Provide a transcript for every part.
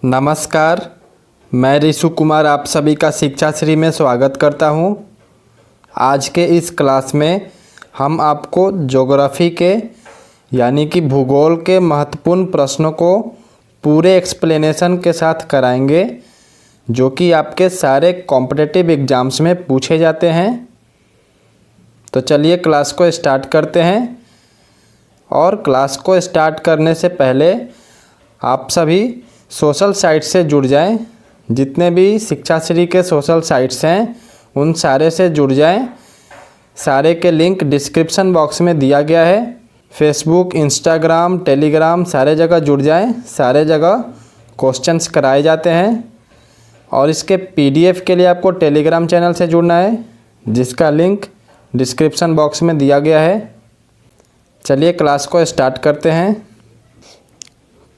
नमस्कार, मैं ऋषु कुमार आप सभी का शिक्षा श्री में स्वागत करता हूं। आज के इस क्लास में हम आपको ज्योग्राफी के यानी कि भूगोल के महत्वपूर्ण प्रश्नों को पूरे एक्सप्लेनेशन के साथ कराएंगे, जो कि आपके सारे कॉम्पिटिटिव एग्ज़ाम्स में पूछे जाते हैं। तो चलिए क्लास को स्टार्ट करते हैं। और क्लास को स्टार्ट करने से पहले आप सभी सोशल साइट से जुड़ जाएं। जितने भी शिक्षाश्री के सोशल साइट्स हैं उन सारे से जुड़ जाएं। सारे के लिंक डिस्क्रिप्शन बॉक्स में दिया गया है। फेसबुक, इंस्टाग्राम, टेलीग्राम सारे जगह जुड़ जाएं। सारे जगह क्वेश्चंस कराए जाते हैं। और इसके पीडीएफ के लिए आपको टेलीग्राम चैनल से जुड़ना है, जिसका लिंक डिस्क्रिप्शन बॉक्स में दिया गया है। चलिए क्लास को स्टार्ट करते हैं।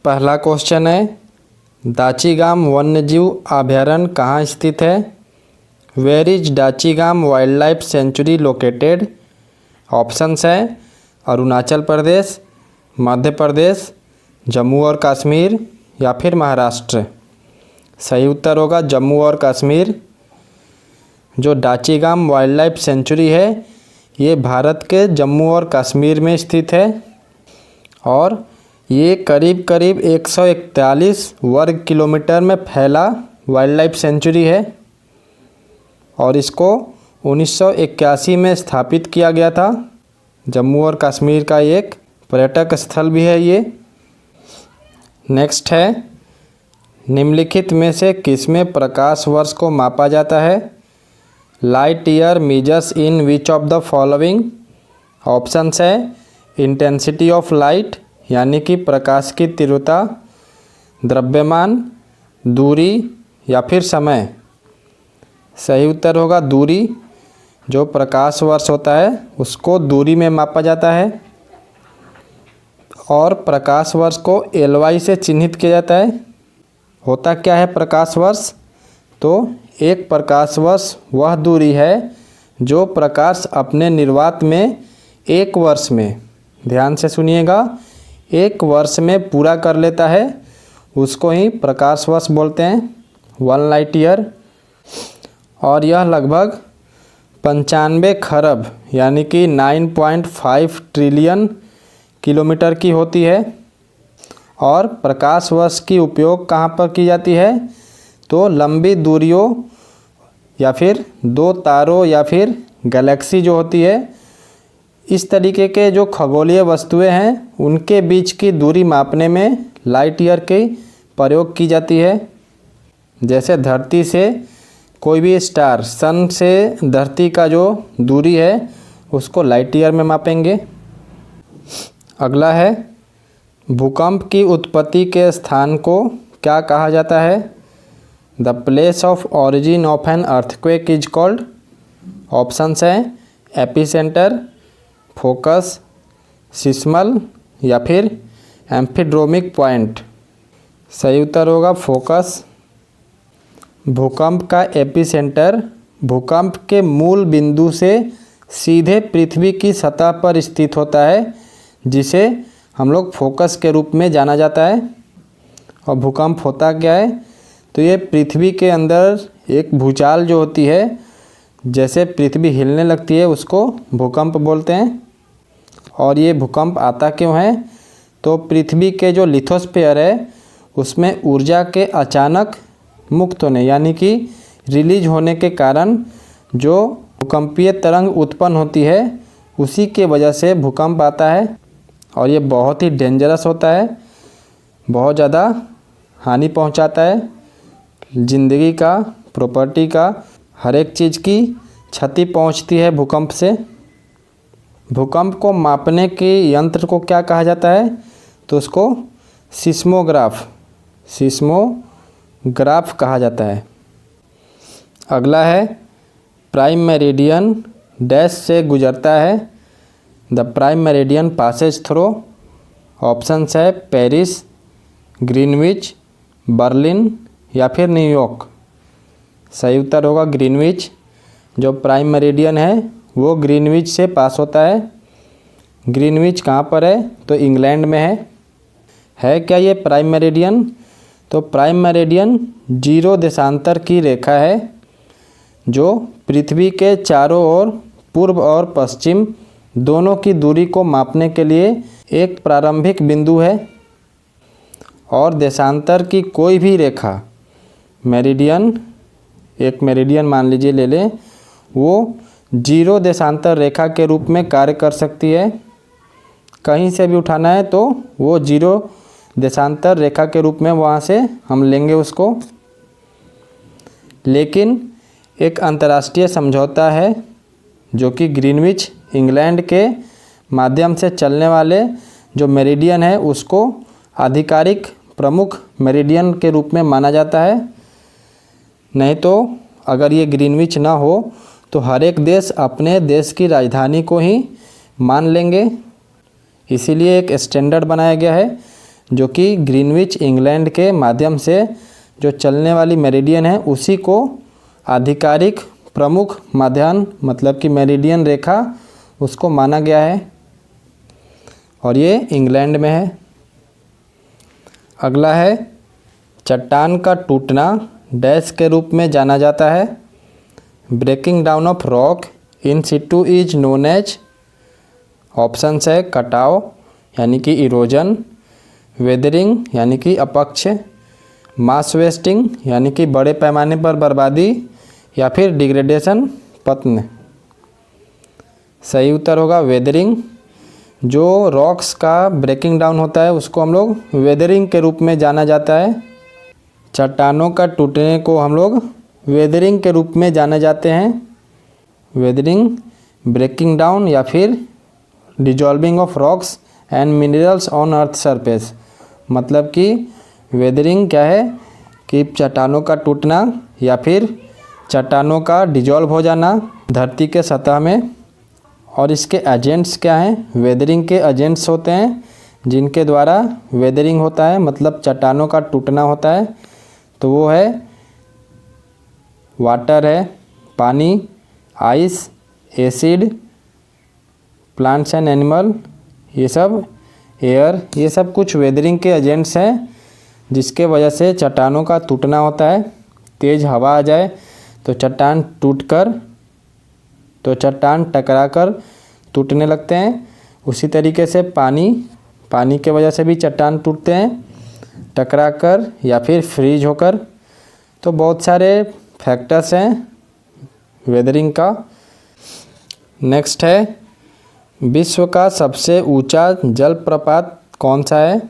पहला क्वेश्चन है, दाचीगाम वन्यजीव अभयारण्य कहाँ स्थित है? Where is Dachigam wild life sanctuary located? Options हैं अरुणाचल प्रदेश, मध्य प्रदेश, जम्मू और कश्मीर या फिर महाराष्ट्र। सही उत्तर होगा जम्मू और कश्मीर। जो दाचीगाम वाइल्ड लाइफ सेंचुरी है ये भारत के जम्मू और कश्मीर में स्थित है और ये करीब 141 वर्ग किलोमीटर में फैला वाइल्ड लाइफ सेंचुरी है और इसको 1981 में स्थापित किया गया था। जम्मू और कश्मीर का एक पर्यटक स्थल भी है ये। नेक्स्ट है, निम्नलिखित में से किसमें प्रकाश वर्ष को मापा जाता है? Light year measures in which of the following? Options है इंटेंसिटी ऑफ लाइट यानी कि प्रकाश की तीव्रता, द्रव्यमान, दूरी या फिर समय। सही उत्तर होगा दूरी। जो प्रकाश वर्ष होता है उसको दूरी में मापा जाता है और प्रकाश वर्ष को LY से चिन्हित किया जाता है। होता क्या है प्रकाश वर्ष? तो एक प्रकाश वर्ष वह दूरी है जो प्रकाश अपने निर्वात में एक वर्ष में, ध्यान से सुनिएगा, एक वर्ष में पूरा कर लेता है, उसको ही प्रकाश वर्ष बोलते हैं, 1 लाइट ईयर। और यह लगभग 95 खरब यानी कि 9.5 ट्रिलियन किलोमीटर की होती है। और प्रकाश वर्ष की उपयोग कहाँ पर की जाती है? तो लंबी दूरियों या फिर दो तारों या फिर गैलेक्सी जो होती है, इस तरीके के जो खगोलीय वस्तुएं हैं उनके बीच की दूरी मापने में लाइट ईयर की प्रयोग की जाती है। जैसे धरती से कोई भी स्टार, सन से धरती का जो दूरी है उसको लाइट ईयर में मापेंगे। अगला है, भूकंप की उत्पत्ति के स्थान को क्या कहा जाता है? The place of origin of an earthquake is called? Options हैं एपिसेंटर, फोकस, सिस्मल या फिर एम्फीड्रोमिक पॉइंट। सही उत्तर होगा फोकस। भूकंप का एपिसेंटर भूकंप के मूल बिंदु से सीधे पृथ्वी की सतह पर स्थित होता है, जिसे हम लोग फोकस के रूप में जाना जाता है। और भूकंप होता क्या है? तो ये पृथ्वी के अंदर एक भूचाल जो होती है, जैसे पृथ्वी हिलने लगती है, उसको भूकंप बोलते हैं। और ये भूकंप आता क्यों है? तो पृथ्वी के जो लिथोस्फीयर है उसमें ऊर्जा के अचानक मुक्त होने यानी कि रिलीज होने के कारण जो भूकंपीय तरंग उत्पन्न होती है, उसी के वजह से भूकंप आता है। और ये बहुत ही डेंजरस होता है, बहुत ज़्यादा हानि पहुंचाता है, जिंदगी का, प्रॉपर्टी का, हर एक चीज़ की क्षति पहुंचती है भूकंप से। भूकंप को मापने के यंत्र को क्या कहा जाता है? तो उसको सिस्मोग्राफ कहा जाता है। अगला है, प्राइम मेरिडियन डैश से गुजरता है? The prime meridian passes through. Options है पेरिस, ग्रीनविच, बर्लिन या फिर न्यूयॉर्क। सही उत्तर होगा ग्रीनविच। जो प्राइम मेरिडियन है वो ग्रीनविच से पास होता है। ग्रीनविच कहाँ पर है? तो इंग्लैंड में है क्या ये प्राइम मेरिडियन? तो प्राइम मेरिडियन 0 देशांतर की रेखा है जो पृथ्वी के चारों ओर पूर्व और पश्चिम दोनों की दूरी को मापने के लिए एक प्रारंभिक बिंदु है। और देशांतर की कोई भी रेखा मेरिडियन, एक मेरिडियन मान लीजिए ले लें, वो 0 देशांतर रेखा के रूप में कार्य कर सकती है। कहीं से भी उठाना है तो वो 0 देशांतर रेखा के रूप में वहाँ से हम लेंगे उसको। लेकिन एक अंतर्राष्ट्रीय समझौता है जो कि ग्रीनविच इंग्लैंड के माध्यम से चलने वाले जो मेरिडियन है उसको आधिकारिक प्रमुख मेरिडियन के रूप में माना जाता है। नहीं तो अगर ये ग्रीनविच ना हो तो हर एक देश अपने देश की राजधानी को ही मान लेंगे। इसीलिए एक स्टैंडर्ड बनाया गया है जो कि ग्रीनविच इंग्लैंड के माध्यम से जो चलने वाली मेरिडियन है उसी को आधिकारिक प्रमुख माध्याह्न मतलब कि मेरिडियन रेखा उसको माना गया है और ये इंग्लैंड में है। अगला है चट्टान का टूटना डैश के रूप में जाना जाता है। Breaking down of rock in situ is known as. Options है कटाव यानी कि इरोजन, वेदरिंग यानी कि अपक्ष, मास वेस्टिंग यानी कि बड़े पैमाने पर बर्बादी, या फिर डिग्रेडेशन पतन। सही उत्तर होगा वेदरिंग। जो रॉक्स का ब्रेकिंग डाउन होता है उसको हम लोग वेदरिंग के रूप में जाना जाता है। चट्टानों का टूटने को हम लोग वेदरिंग के रूप में जाने जाते हैं। वेदरिंग, ब्रेकिंग डाउन या फिर dissolving of rocks and minerals on earth surface. मतलब कि वेदरिंग क्या है कि चट्टानों का टूटना या फिर चट्टानों का डिजॉल्व हो जाना धरती के सतह में। और इसके एजेंट्स क्या हैं? वेदरिंग के एजेंट्स होते हैं जिनके द्वारा वेदरिंग होता है मतलब चट्टानों का टूटना होता है। तो वो है वाटर है, पानी, ice, acid, plants and animal, ये सब, एयर, ये सब कुछ वेदरिंग के एजेंट्स हैं जिसके वजह से चट्टानों का टूटना होता है। तेज़ हवा आ जाए तो चट्टान टकराकर टूटने लगते हैं। उसी तरीके से पानी के वजह से भी चट्टान टूटते हैं टकराकर या फिर फ्रीज होकर। तो बहुत सारे फैक्टर्स हैं वेदरिंग का। नेक्स्ट है विश्व का सबसे ऊंचा जलप्रपात कौन सा है?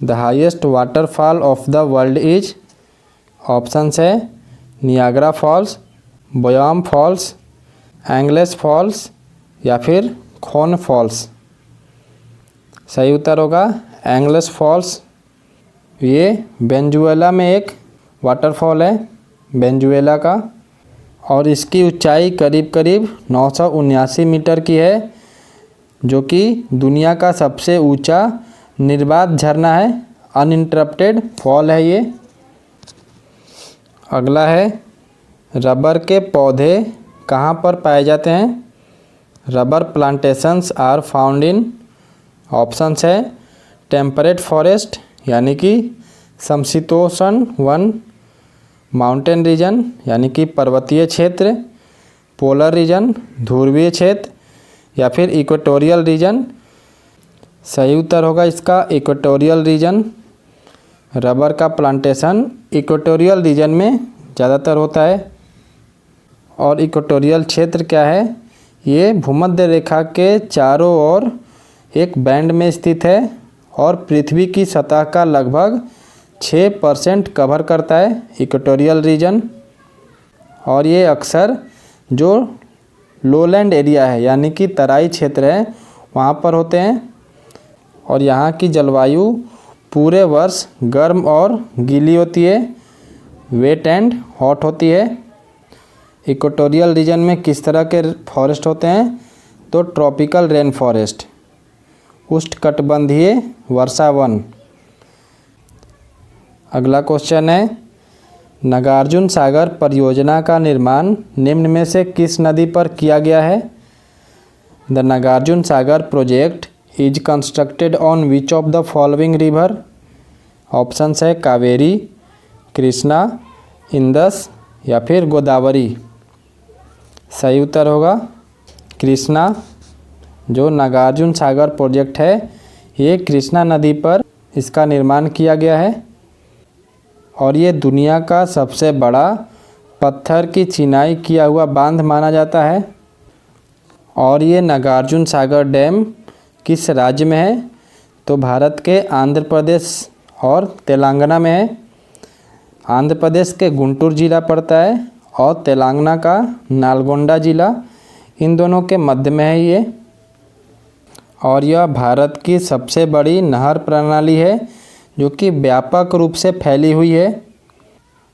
The highest waterfall of the world is. Options है नियाग्रा फॉल्स, बोयाम फॉल्स, एंगलेस फॉल्स या फिर खोन फॉल्स। सही उत्तर होगा एंगलेस फॉल्स। ये वेनेजुएला में एक वाटरफॉल है वेनेजुएला का और इसकी ऊंचाई करीब करीब 979 मीटर की है जो कि दुनिया का सबसे ऊंचा निर्बाध झरना है। अनइंटरप्टेड फॉल है ये। अगला है रबर के पौधे कहाँ पर पाए जाते हैं? Rubber plantations are found in. Options है टेम्परेट फॉरेस्ट यानी कि समशीतोष्ण वन, माउंटेन रीजन यानी कि पर्वतीय क्षेत्र, पोलर रीजन ध्रुवीय क्षेत्र या फिर इक्वेटोरियल रीजन। सही उत्तर होगा इसका इक्वेटोरियल रीजन। रबर का प्लांटेशन इक्वेटोरियल रीजन में ज़्यादातर होता है। और इक्वेटोरियल क्षेत्र क्या है? ये भूमध्य रेखा के चारों ओर एक बैंड में स्थित है और पृथ्वी की सतह का लगभग 6% कवर करता है इक्वेटोरियल रीजन। और ये अक्सर जो लोलैंड एरिया है यानी कि तराई क्षेत्र है वहाँ पर होते हैं। और यहाँ की जलवायु पूरे वर्ष गर्म और गीली होती है, वेट एंड हॉट होती है। इक्वेटोरियल रीजन में किस तरह के फॉरेस्ट होते हैं? तो ट्रॉपिकल रेन फॉरेस्ट, उष्णकटिबंधीय वर्षा वन। अगला क्वेश्चन है नागार्जुन सागर परियोजना का निर्माण निम्न में से किस नदी पर किया गया है? The Nagarjuna Sagar project is constructed on which of the following river. Options है कावेरी, कृष्णा, इंदस या फिर गोदावरी। सही उत्तर होगा कृष्णा। जो नागार्जुन सागर प्रोजेक्ट है ये कृष्णा नदी पर इसका निर्माण किया गया है और ये दुनिया का सबसे बड़ा पत्थर की चिनाई किया हुआ बांध माना जाता है। और ये नागार्जुन सागर डैम किस राज्य में है? तो भारत के आंध्र प्रदेश और तेलंगाना में है। आंध्र प्रदेश के गुंटूर जिला पड़ता है और तेलंगाना का नालगोंडा जिला, इन दोनों के मध्य में है ये। और यह भारत की सबसे बड़ी नहर प्रणाली है जो कि व्यापक रूप से फैली हुई है।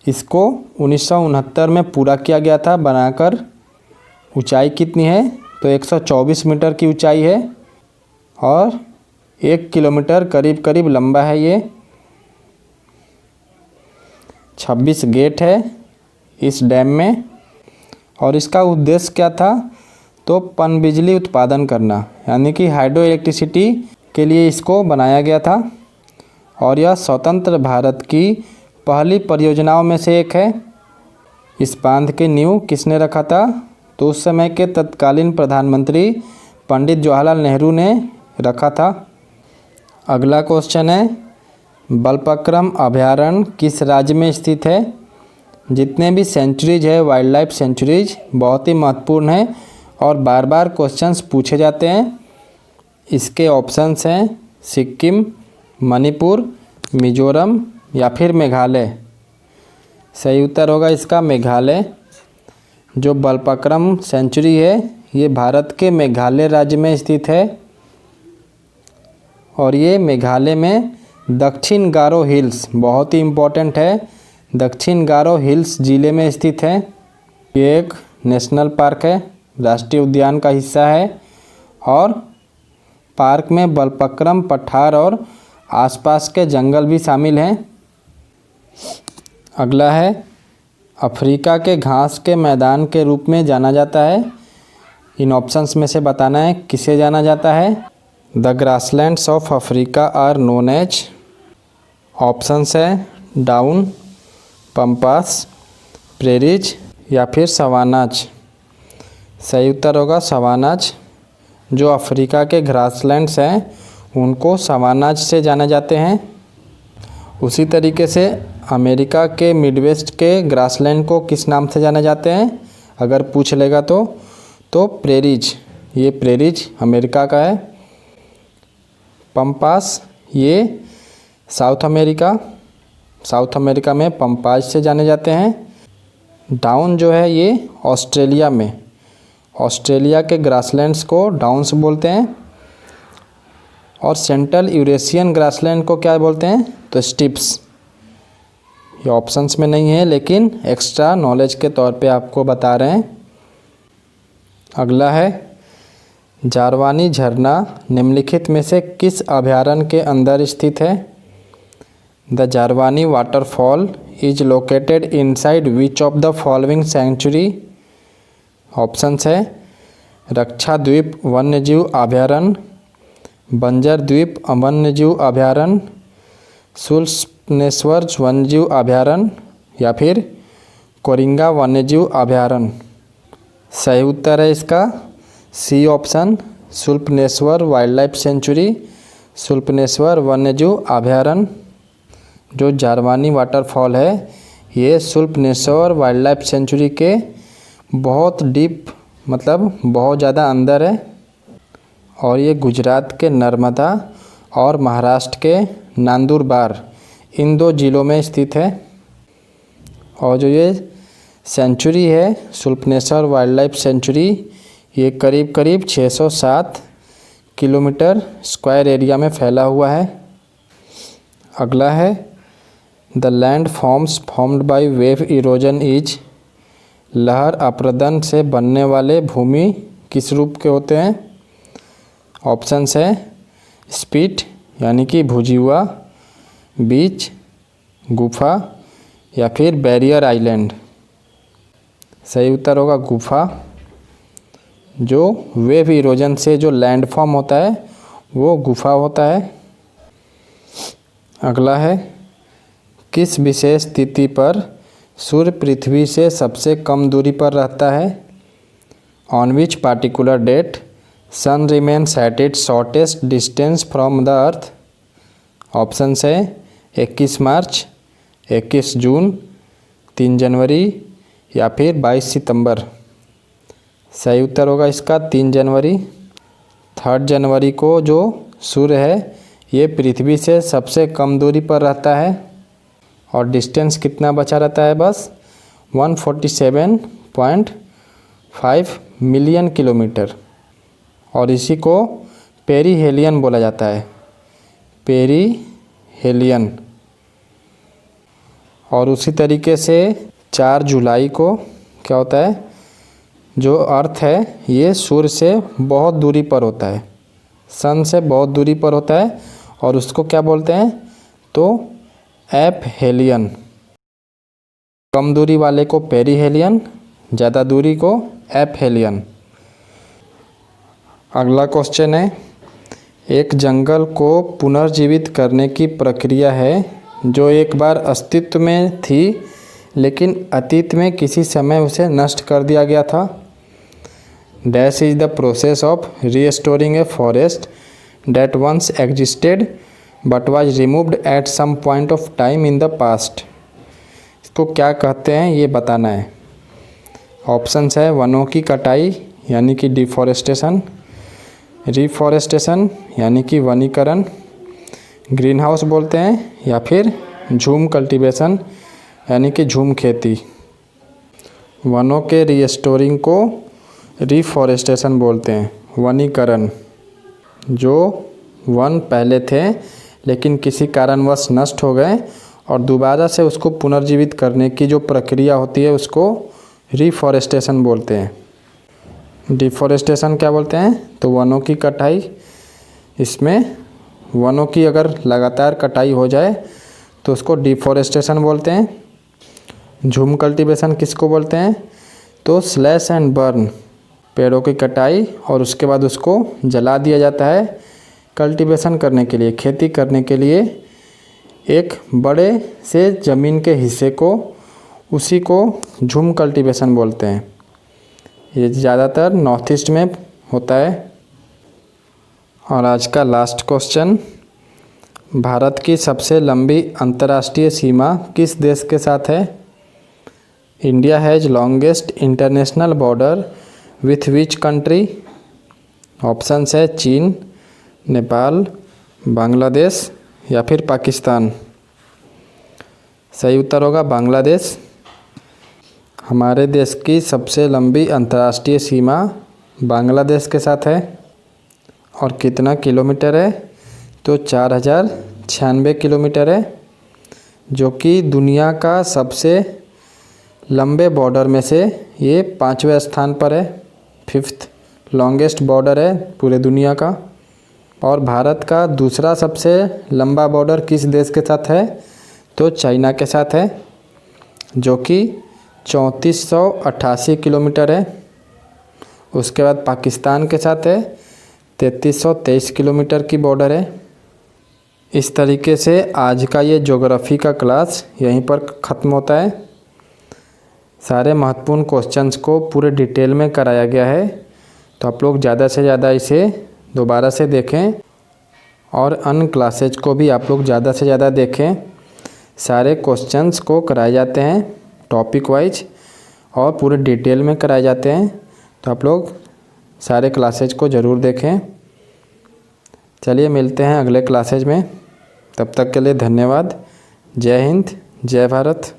इसको 1969 में पूरा किया गया था बनाकर। ऊंचाई कितनी है? तो 124 मीटर की ऊंचाई है और 1 किलोमीटर करीब करीब लंबा है ये। 26 गेट है इस डैम में और इसका उद्देश्य क्या था? तो पनबिजली उत्पादन करना, यानी कि हाइड्रो इलेक्ट्रिसिटी के लिए इसको बनाया गया था। और यह स्वतंत्र भारत की पहली परियोजनाओं में से एक है। इस बांध की नींव किसने रखा था? तो उस समय के तत्कालीन प्रधानमंत्री पंडित जवाहरलाल नेहरू ने रखा था। अगला क्वेश्चन है, बलपक्रम अभयारण्य किस राज्य में स्थित है? जितने भी सेंचुरीज है, वाइल्ड लाइफ सेंचुरीज, बहुत ही महत्वपूर्ण है और बार बार क्वेश्चंस पूछे जाते हैं। इसके ऑप्शंस हैं सिक्किम, मणिपुर, मिजोरम या फिर मेघालय। सही उत्तर होगा इसका मेघालय। जो बलपक्रम सेंचुरी है ये भारत के मेघालय राज्य में स्थित है और ये मेघालय में दक्षिण गारो हिल्स, बहुत ही इम्पोर्टेंट है, दक्षिण गारो हिल्स ज़िले में स्थित है। ये एक नेशनल पार्क है, राष्ट्रीय उद्यान का हिस्सा है और पार्क में बलपक्रम पठार और आसपास के जंगल भी शामिल हैं। अगला है, अफ्रीका के घास के मैदान के रूप में जाना जाता है। इन ऑप्शंस में से बताना है किसे जाना जाता है। The grasslands of Africa are known as. Options है डाउन, पम्पास, प्रेरीज या फिर सवानाज। सही उत्तर होगा सवानाज। जो अफ्रीका के ग्रासलैंड्स हैं उनको सवानाज से जाने जाते हैं। उसी तरीके से अमेरिका के मिडवेस्ट के ग्रासलैंड को किस नाम से जाने जाते हैं अगर पूछ लेगा तो प्रेरीज। ये प्रेरीज अमेरिका का है। पम्पास ये साउथ अमेरिका में पम्पाज से जाने जाते हैं। डाउन जो है ये ऑस्ट्रेलिया के ग्रासलैंड्स को डाउन्स बोलते हैं। और सेंट्रल यूरेशियन ग्रासलैंड को क्या बोलते हैं? तो स्टिप्स। ये ऑप्शंस में नहीं है लेकिन एक्स्ट्रा नॉलेज के तौर पे आपको बता रहे हैं। अगला है, जारवानी झरना निम्नलिखित में से किस अभयारण्य के अंदर स्थित है? The Zarwani waterfall is located inside which of the following sanctuary? Options है रक्षा द्वीप वन्यजीव अभयारण्य, बंजर द्वीप वन्यजीव अभयारण्य, सुल्पनेश्वर वन्यजीव अभयारण्य या फिर कोरिंगा वन्यजीव अभयारण्य। सही उत्तर है इसका C option, Shoolpaneshwar wild life sanctuary, Shoolpaneshwar वन्यजीव अभयारण्य। जो जारवानी वाटरफॉल है ये सुल्पनेश्वर वाइल्ड लाइफ सेंचुरी के बहुत डीप, मतलब बहुत ज़्यादा अंदर है और ये गुजरात के नर्मदा और महाराष्ट्र के नंदुरबार, इन 2 ज़िलों में स्थित है। और जो ये सेंचुरी है सुल्पनेश्वर वाइल्ड लाइफ सेंचुरी, ये करीब करीब 607 किलोमीटर स्क्वायर एरिया में फैला हुआ है। अगला है, the land forms formed by wave erosion is. लहर अपरदन से बनने वाले भूमि किस रूप के होते हैं? ऑप्शंस है स्पिट यानी कि भुजी हुआ, बीच, गुफा या फिर बैरियर आइलैंड। सही उत्तर होगा गुफा। जो वेव इरोजन से जो लैंडफॉर्म होता है वो गुफा होता है। अगला है, किस विशेष स्थिति पर सूर्य पृथ्वी से सबसे कम दूरी पर रहता है? On which particular date sun remains at its shortest distance from the earth? Option है 21 मार्च, 21 जून, 3 जनवरी या फिर 22 सितंबर। सही उत्तर होगा इसका 3 जनवरी। 3 जनवरी को जो सूर्य है ये पृथ्वी से सबसे कम दूरी पर रहता है और डिस्टेंस कितना बचा रहता है? बस 147.5 मिलियन किलोमीटर। और इसी को पेरीहेलियन बोला जाता है, पेरीहेलियन। और उसी तरीके से 4 जुलाई को क्या होता है, जो अर्थ है ये सूर्य से बहुत दूरी पर होता है, सन से बहुत दूरी पर होता है और उसको क्या बोलते हैं? तो एपहेलियन। कम दूरी वाले को पेरीहेलियन, ज़्यादा दूरी को एपहेलियन। अगला क्वेश्चन है, एक जंगल को पुनर्जीवित करने की प्रक्रिया है जो एक बार अस्तित्व में थी लेकिन अतीत में किसी समय उसे नष्ट कर दिया गया था। Dash is the process of restoring a forest that once existed but was removed at some point of time in the past. इसको क्या कहते हैं ये बताना है। ऑप्शंस है वनों की कटाई यानी कि डिफॉरेस्टेशन, रिफॉरेस्टेशन यानी कि वनीकरण, ग्रीन हाउस बोलते हैं, या फिर झूम कल्टीवेशन यानी कि झूम खेती। वनों के रीस्टोरिंग को रिफॉरेस्टेशन बोलते हैं, वनीकरण। जो वन पहले थे लेकिन किसी कारणवश नष्ट हो गए और दोबारा से उसको पुनर्जीवित करने की जो प्रक्रिया होती है उसको रिफॉरेस्टेशन बोलते हैं। डिफॉरेस्टेशन क्या बोलते हैं? तो वनों की कटाई। इसमें वनों की अगर लगातार कटाई हो जाए तो उसको डिफॉरेस्टेशन बोलते हैं। झूम कल्टीवेशन किसको बोलते हैं? तो स्लैश एंड बर्न, पेड़ों की कटाई और उसके बाद उसको जला दिया जाता है कल्टीवेशन करने के लिए, खेती करने के लिए एक बड़े से ज़मीन के हिस्से को, उसी को झूम कल्टीवेशन बोलते हैं। ये ज़्यादातर नॉर्थ ईस्ट में होता है। और आज का लास्ट क्वेश्चन, भारत की सबसे लंबी अंतर्राष्ट्रीय सीमा किस देश के साथ है? India has longest international border with which country? Options है चीन, नेपाल, बांग्लादेश या फिर पाकिस्तान। सही उत्तर होगा बांग्लादेश। हमारे देश की सबसे लंबी अंतर्राष्ट्रीय सीमा बांग्लादेश के साथ है। और कितना किलोमीटर है? तो 4096 किलोमीटर है, जो कि दुनिया का सबसे लंबे बॉर्डर में से ये 5वें स्थान पर है। 5th लॉन्गेस्ट बॉर्डर है पूरे दुनिया का। और भारत का दूसरा सबसे लंबा बॉर्डर किस देश के साथ है? तो चाइना के साथ है, जो कि 3488 किलोमीटर है। उसके बाद पाकिस्तान के साथ है, 3323 किलोमीटर की बॉर्डर है। इस तरीके से आज का ये ज्योग्राफी का क्लास यहीं पर ख़त्म होता है। सारे महत्वपूर्ण क्वेश्चंस को पूरे डिटेल में कराया गया है, तो आप लोग ज़्यादा से ज़्यादा इसे दोबारा से देखें और अन्य क्लासेज को भी आप लोग ज़्यादा से ज़्यादा देखें। सारे क्वेश्चंस को कराए जाते हैं टॉपिक वाइज और पूरे डिटेल में कराए जाते हैं, तो आप लोग सारे क्लासेज को ज़रूर देखें। चलिए मिलते हैं अगले क्लासेज में, तब तक के लिए धन्यवाद। जय हिंद, जय भारत।